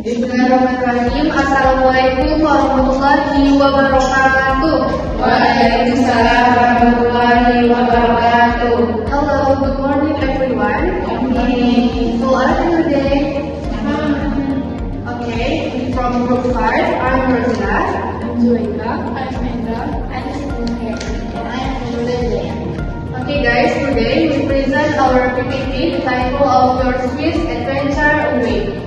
Bismillahirrahmanirrahim. Assalamualaikum warahmatullahi wabarakatuh. Waalaikumsalam warahmatullahi wabarakatuh. Hello, good morning everyone. Morning. How are you today? Okay, from group 5, I'm Rosila. I'm Zuaika. I'm Mendra. I'm Sinha. And I'm Lily. Okay guys, today we present our PPT, the title of your Swiss Adventure Week.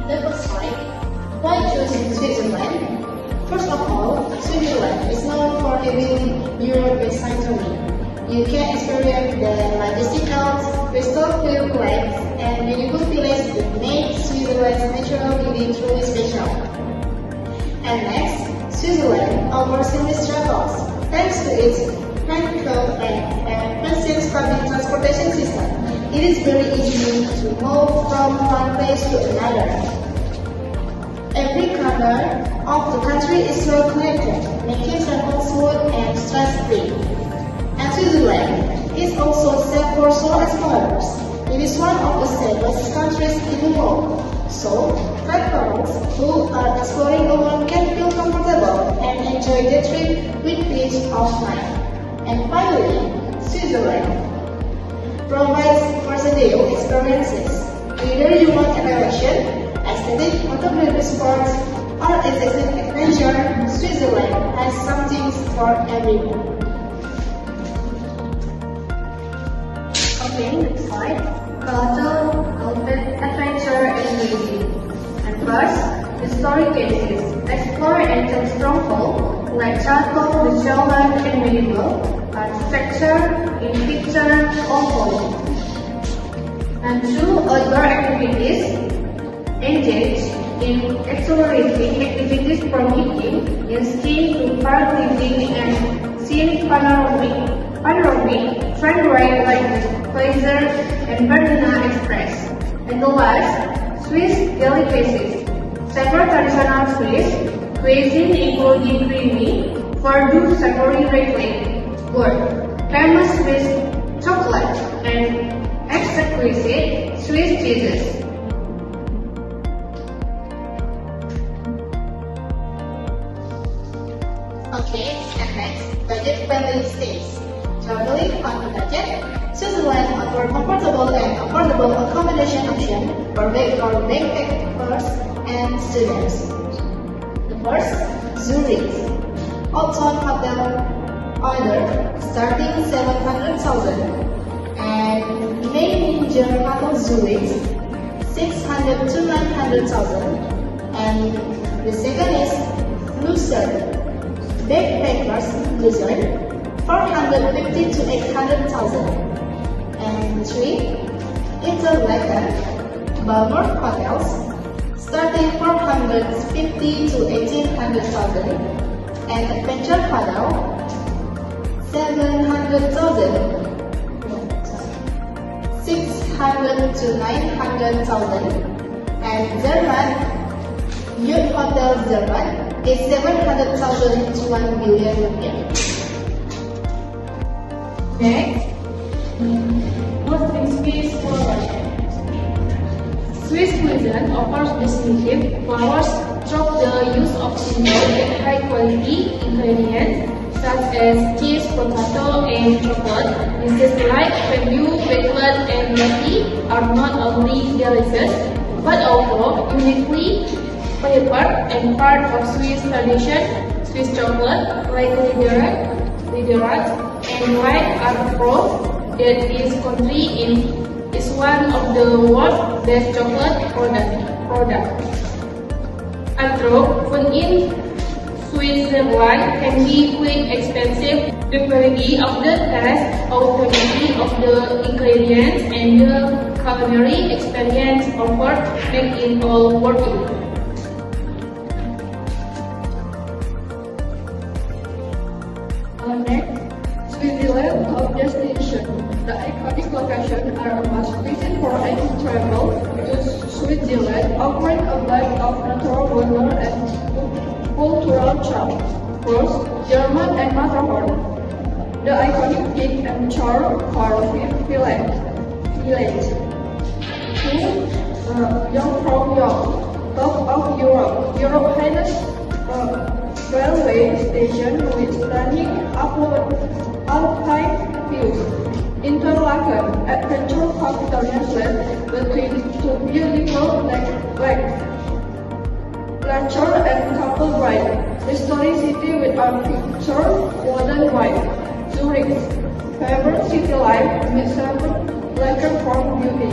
The first point, why choosing Switzerland? First of all, Switzerland is known for having Europe-based sanctuary. You can experience the majestical crystal clear lakes and beautiful villages that make Switzerland's natural beauty truly special. And next, Switzerland offers seamless travels thanks to its practical and efficient public transportation system. It is very easy to move from one place to another. Every corner of the country is well connected, making travel smooth and stress-free. And Switzerland is also safe for solo explorers. It is one of the safest countries in the world. So, travelers who are exploring alone can feel comfortable and enjoy the trip with peace of mind. And finally, Switzerland provides versatile experiences. Whether you want elevation, aesthetic, photography sports, or exotic adventure, Switzerland has something for everyone. Okay, next slide. Culture, adventure, and music. And first, historic cases. Explore ancient strongholds like Chateau, the Shogun, and medieval architecture in picture or photo. And two, outdoor activities. Engage in exhilarating activities from hiking in skiing to paragliding and scenic panoramic train ride like Kaiser and Bernina Express. And the last, Swiss delicacies. Several traditional Swiss cuisine including creamy, fondue, savory raclette, famous Swiss chocolate, and exquisite Swiss cheeses. Okay, and next, budget-friendly stays. Traveling on a budget, Switzerland offers comfortable and affordable accommodation options for backpackers and students. The first, Zurich. Uptown Hotel order starting 700,000 and main Hotel Zurich 600 to 900,000 and the second is Lucerne. Backpackers Lucerne 450 to 800,000 and 3 Interlaken Balmoral Hotels starting 450 to 1800,000 and Adventure Hotel 700,000 600 to 900,000 and German Youth Hotel German is 700,000 to 1 billion rupiah. Next, most Swiss flowers. Swiss cuisine offers distinctive flowers through the use of simple and high quality ingredients such as cheese, potato, and chocolate. Dishes like fondue, raclette, and roti are not only delicious but also uniquely flavored and part of Swiss tradition. Swiss chocolate like Liderat and white Artfrost that is country is one of the world's best chocolate product. Although food in Switzerland can be quite expensive, the quality of the taste, authenticity of the ingredients, and the culinary experience offered make it all worth it. Next, Switzerland of destination. The iconic locations are a must visit for any travel to Switzerland, offering a blend of natural wonder and cultural charm. First, German and Matterhorn. The iconic peak and charm Karlsruhe Village. village. 2. Young from York, top of Europe. Europe has a railway station with stunning alpine views. Interlaken, adventure capital Netherlands, between two beautiful lakes. Lecture and couple ride. Historic city with architecture, modern ride. Zurich, favorite city life, midsummer, lecture from beauty.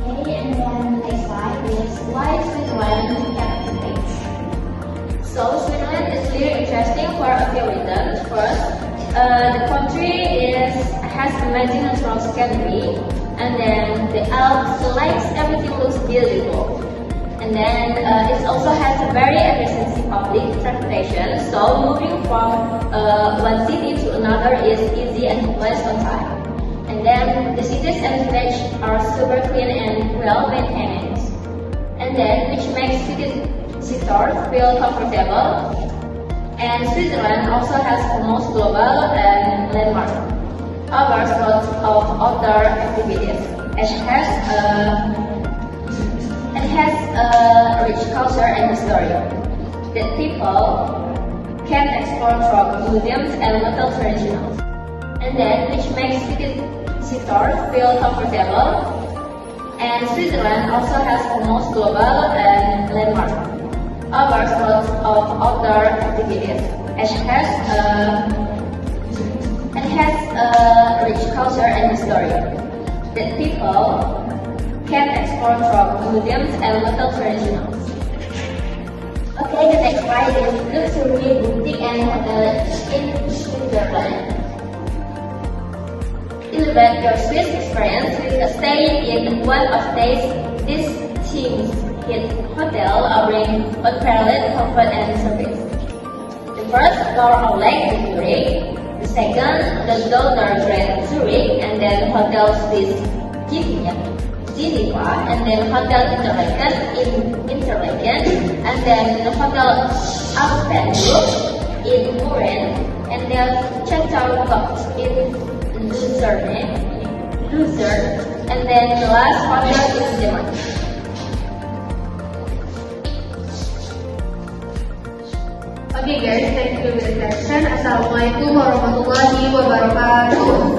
Okay, and then next slide is why Switzerland captivates. So Switzerland is really interesting for a few reasons. First, the country has amazing natural scenery, and then the Alps, the lakes, everything looks beautiful. And then it also has a very efficient public transportation, so moving from one city to another is easy and less on time. And then the cities and villages are super clean and well maintained. And then which makes visitors feel comfortable. And Switzerland also has the most global and landmark. Covers lots of outdoor activities. It has a rich culture and history that people can explore through museums and local traditions. And then which makes visitors feel comfortable. And Switzerland also has the most global and landmark. Covers lots of outdoor activities. It has a rich culture and history that people can explore through museums and local traditions. Okay, the next slide is luxury boutique and hotel in Switzerland. Elevate your Swiss experience with a stay in one of these hit hotel offering unparalleled comfort and service. The first floor outlet in Zurich, the second the Donner Grand Zurich, and then Hotel Swiss Geneva, and then Hotel Interlaken, and then the Hotel Alpenburg in Murren, and then Chateau Got in Lucerne, and then the last hotel is Denmark. Okay guys, thank you for the lesson. Assalamualaikum warahmatullahi wabarakatuh.